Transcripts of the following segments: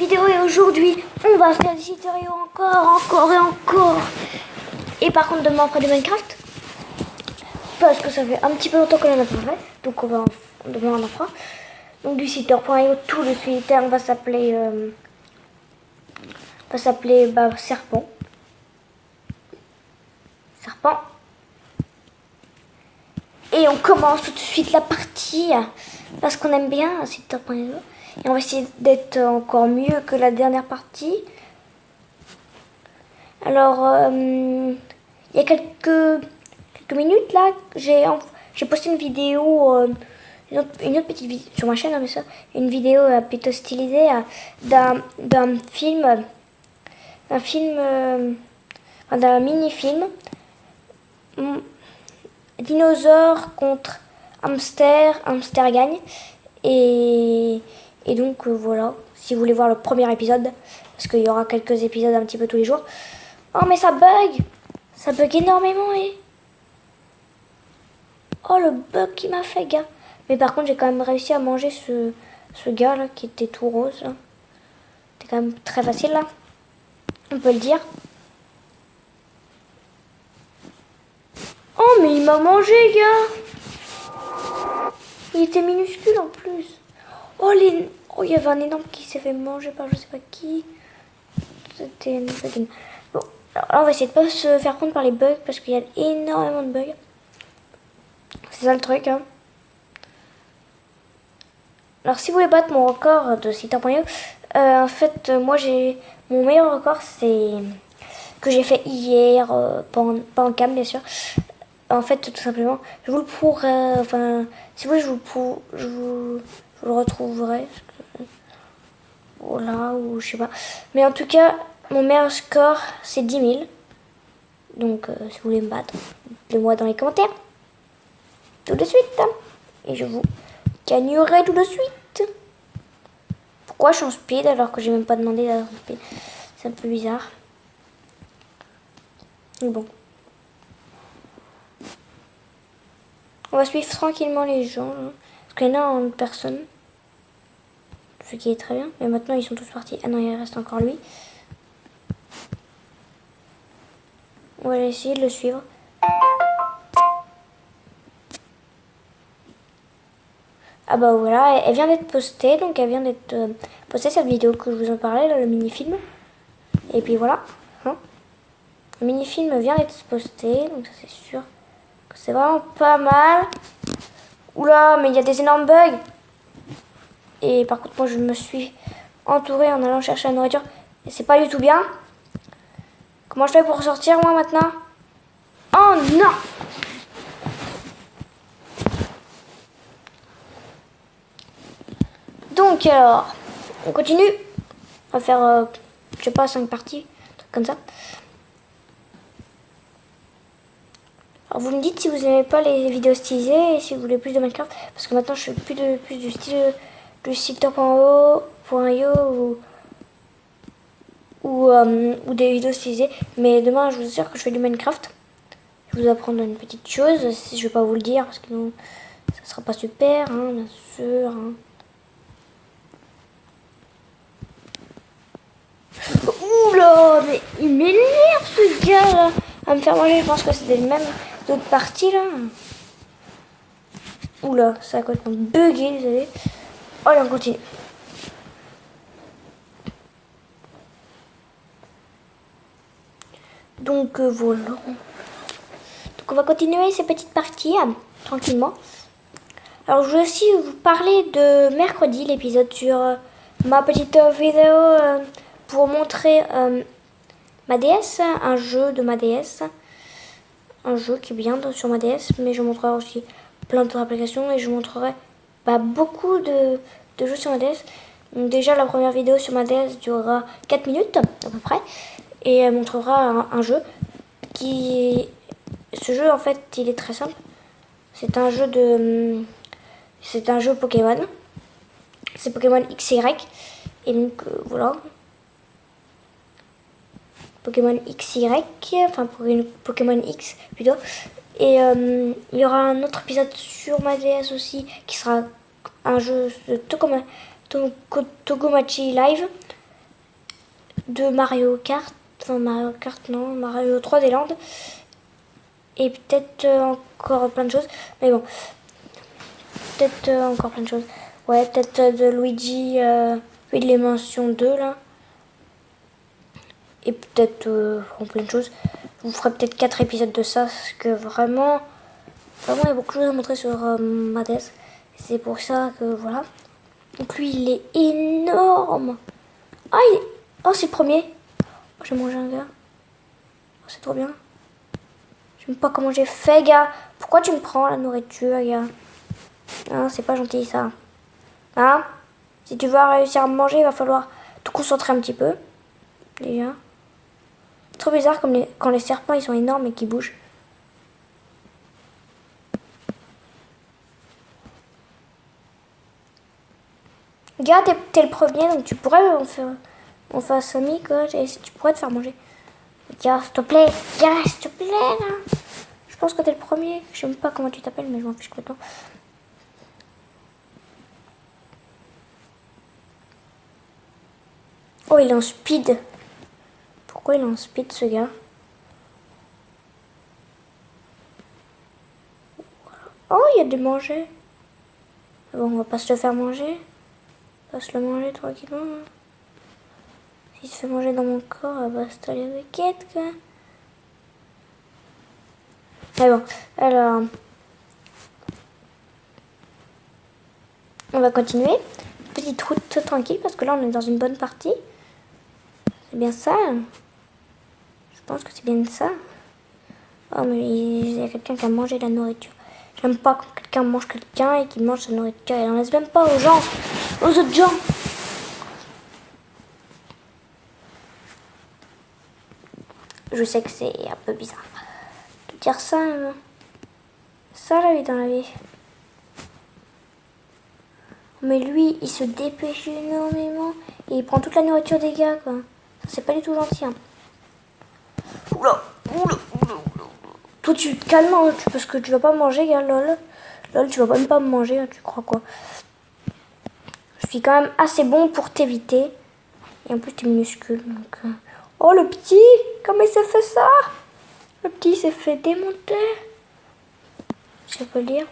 vidéo et aujourd'hui on va faire des scénarios encore et encore. Et par contre demain on fera du Minecraft parce que ça fait un petit peu longtemps qu'on en a pas fait, donc demain on en fera. Donc du Seeder.io tout de suite, on va s'appeler Serpent. Et on commence tout de suite la partie parce qu'on aime bien Seeder.io. Et on va essayer d'être encore mieux que la dernière partie. Alors, il y a quelques minutes là, j'ai posté une vidéo, une autre petite vidéo sur ma chaîne, ça, une vidéo plutôt stylisée d'un mini-film. Dinosaure contre hamster gagne. Et donc voilà, si vous voulez voir le premier épisode, parce qu'il y aura quelques épisodes un petit peu tous les jours. Oh mais ça bug énormément Oh le bug qui m'a fait gars. Mais par contre j'ai quand même réussi à manger ce gars là qui était tout rose là. C'était quand même très facile là, on peut le dire. Oh mais il m'a mangé gars. Il était minuscule en plus. Oh il y avait un énorme qui s'est fait manger par je sais pas qui. C'était bon. Alors là, on va essayer de pas se faire prendre par les bugs parce qu'il y a énormément de bugs. C'est ça le truc. Hein. Alors si vous voulez battre mon record de Seeder.io, en fait, moi mon meilleur record, c'est que j'ai fait hier, pas en cam bien sûr. En fait, tout simplement, je vous le pourrais, si vous voulez, je vous le retrouverai. Voilà, ou je sais pas. Mais en tout cas, mon meilleur score, c'est 10 000. Donc, si vous voulez me battre, dites-le-moi dans les commentaires. Tout de suite. Et je vous gagnerai tout de suite. Pourquoi je suis en speed alors que j'ai même pas demandé d'être en speed? C'est un peu bizarre. Mais bon. On va suivre tranquillement les gens. Hein, parce qu'il y en a en personne. Ce qui est très bien. Mais maintenant, ils sont tous partis. Ah non, il reste encore lui. On va essayer de le suivre. Ah bah voilà, elle vient d'être postée. Donc elle vient d'être postée cette vidéo que je vous en parlais, là, le mini-film. Et puis voilà. Hein. Le mini-film vient d'être posté. Donc ça c'est sûr que c'est vraiment pas mal. Oula, mais il y a des énormes bugs. Et par contre, moi je me suis entourée en allant chercher la nourriture. Et c'est pas du tout bien. Comment je fais pour sortir moi maintenant? Oh non! Donc alors, on continue. On va faire, je sais pas, 5 parties, un truc comme ça. Alors vous me dites si vous n'aimez pas les vidéos stylisées et si vous voulez plus de Minecraft. Parce que maintenant je fais plus du style du Seeder.io ou des vidéos stylisées. Mais demain je vous assure que je fais du Minecraft. Je vais vous apprendre une petite chose, si je vais pas vous le dire parce que sinon ça sera pas super, hein, bien sûr. Hein. Oula, mais il m'énerve ce gars là à me faire manger. Je pense que c'était le même d'autres parties là. Oula, ça a complètement bugué, désolé. Allez, on continue. Donc voilà. Donc on va continuer ces petites parties tranquillement. Alors je vais aussi vous parler de mercredi, l'épisode sur ma petite vidéo pour montrer ma DS, un jeu de ma DS. Un jeu qui est bien sur ma DS, mais je montrerai aussi plein d'autres applications et je montrerai beaucoup de jeux sur ma DS. Donc déjà la première vidéo sur ma DS durera 4 minutes à peu près et elle montrera un jeu qui... Ce jeu en fait il est très simple. C'est un jeu Pokémon. C'est Pokémon XY. Et donc voilà. Pokémon XY, enfin Pokémon X plutôt. Et il y aura un autre épisode sur ma DS aussi qui sera un jeu de Togomachi Live. de Mario Kart. Enfin, Mario Kart, non, Mario 3D Land. Et peut-être encore plein de choses. Mais bon, peut-être encore plein de choses. Ouais, peut-être de Luigi, Luigi Mansion 2, là. Et peut-être plein de choses. Je vous ferai peut-être 4 épisodes de ça, parce que vraiment, il y a beaucoup de choses à montrer sur Mades. C'est pour ça que, voilà. Donc lui, il est énorme. Ah, oh, c'est le premier. Oh, j'ai mangé un gars. Oh, c'est trop bien. Je sais même pas comment j'ai fait, gars. Pourquoi tu me prends la nourriture, gars? Non, c'est pas gentil, ça. Hein? Si tu veux réussir à me manger, il va falloir te concentrer un petit peu. Déjà. C'est trop bizarre comme quand les serpents, ils sont énormes et qu'ils bougent. Gars, t'es le premier, donc tu pourrais en faire semi, quoi. Tu pourrais te faire manger. Gars, s'il te plaît. Gars, s'il te plaît, là. Je pense que t'es le premier. Je sais même pas comment tu t'appelles, mais je m'en fiche complètement. Oh, il est en speed. Pourquoi il est en speed, ce gars? Oh, il y a des manger. Bon, on va pas se le faire manger. On va se le manger tranquillement. Hein. S'il se fait manger dans mon corps, elle va installer les quêtes, quoi. Mais bon, alors... On va continuer. Petite route tranquille, parce que là, on est dans une bonne partie. C'est bien ça. Je pense que c'est bien ça. Oh, mais il y a quelqu'un qui a mangé la nourriture. J'aime pas quand quelqu'un mange quelqu'un et qu'il mange sa nourriture. Il en laisse même pas aux gens, aux autres gens. Je sais que c'est un peu bizarre de dire ça. Ça, la vie dans la vie. Mais lui, il se dépêche énormément. Et il prend toute la nourriture des gars, quoi. C'est pas du tout gentil, hein. Oula, oula, oula, oula. Toi, tu te calmes, hein, parce que tu vas pas manger, gars, lol. Lol, tu vas même pas me manger, hein, tu crois quoi? Je suis quand même assez bon pour t'éviter. Et en plus, t'es minuscule, donc... Oh, le petit! Comment il s'est fait ça? Le petit s'est fait démonter. Je peux le dire.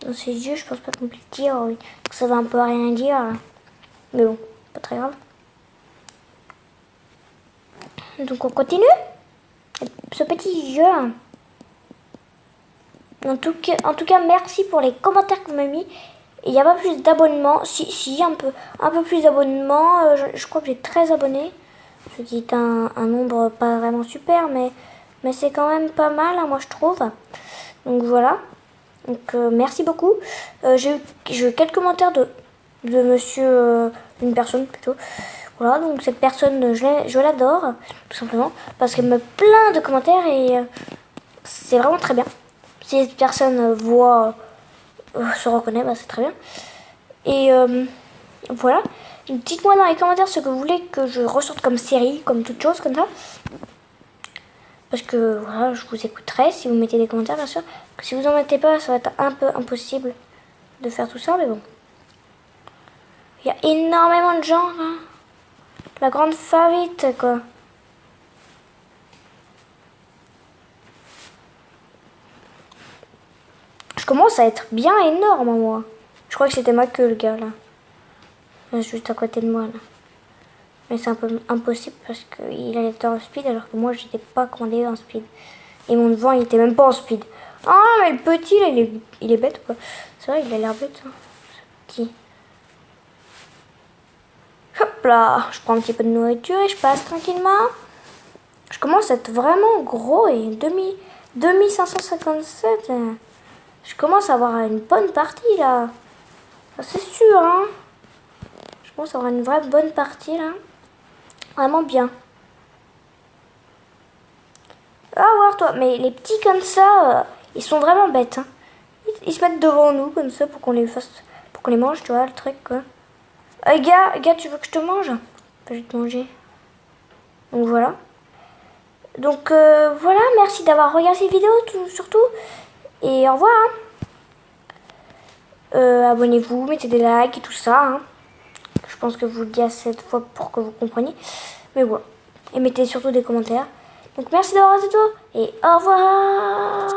Dans ses yeux, je pense pas qu'on puisse dire, oui. Ça va un peu rien dire. Mais bon, pas très grave. Donc on continue. Ce petit jeu. En tout cas, merci pour les commentaires que vous m'avez mis. Il n'y a pas plus d'abonnements. Si, un peu plus d'abonnements. Je crois que j'ai 13 abonnés. Ce qui est un nombre pas vraiment super, mais c'est quand même pas mal, hein, moi je trouve. Donc voilà. Donc merci beaucoup. J'ai eu quelques commentaires de monsieur, une personne plutôt. Voilà, donc cette personne, je l'adore, tout simplement, parce qu'elle me plein de commentaires et c'est vraiment très bien. Si cette personne voit, se reconnaît, bah, c'est très bien. Et voilà. Dites-moi dans les commentaires ce que vous voulez que je ressorte comme série, comme toute chose, comme ça. Parce que voilà, je vous écouterai si vous mettez des commentaires, bien sûr. Si vous en mettez pas, ça va être un peu impossible de faire tout ça, mais bon. Il y a énormément de gens, là. La grande favite, quoi. Je commence à être bien énorme, moi. Je crois que c'était ma queue, le gars, là. Juste à côté de moi, là. Mais c'est un peu impossible parce qu'il allait être en speed alors que moi, j'étais pas commandé en speed. Et mon devant, il était même pas en speed. Ah, mais le petit, là, il est bête, quoi. C'est vrai, il a l'air bête, hein. Ce petit. Hop là, je prends un petit peu de nourriture et je passe tranquillement. Je commence à être vraiment gros et 2557. Je commence à avoir une bonne partie, là. Ça, c'est sûr, hein. Je commence à avoir une vraie bonne partie, là. Vraiment bien. Ah, voir toi, mais les petits comme ça, ils sont vraiment bêtes, hein. Ils se mettent devant nous, comme ça, pour qu'on les fasse, pour qu'on les mange, tu vois, le truc, quoi. Gars, tu veux que je te mange? Je vais te manger. Donc voilà. Donc voilà, merci d'avoir regardé cette vidéo, surtout. Et au revoir. Hein. Abonnez-vous, mettez des likes et tout ça. Hein. Je Je pense que je vous le dis à cette fois pour que vous compreniez. Mais voilà. Et mettez surtout des commentaires. Donc merci d'avoir été toi et au revoir.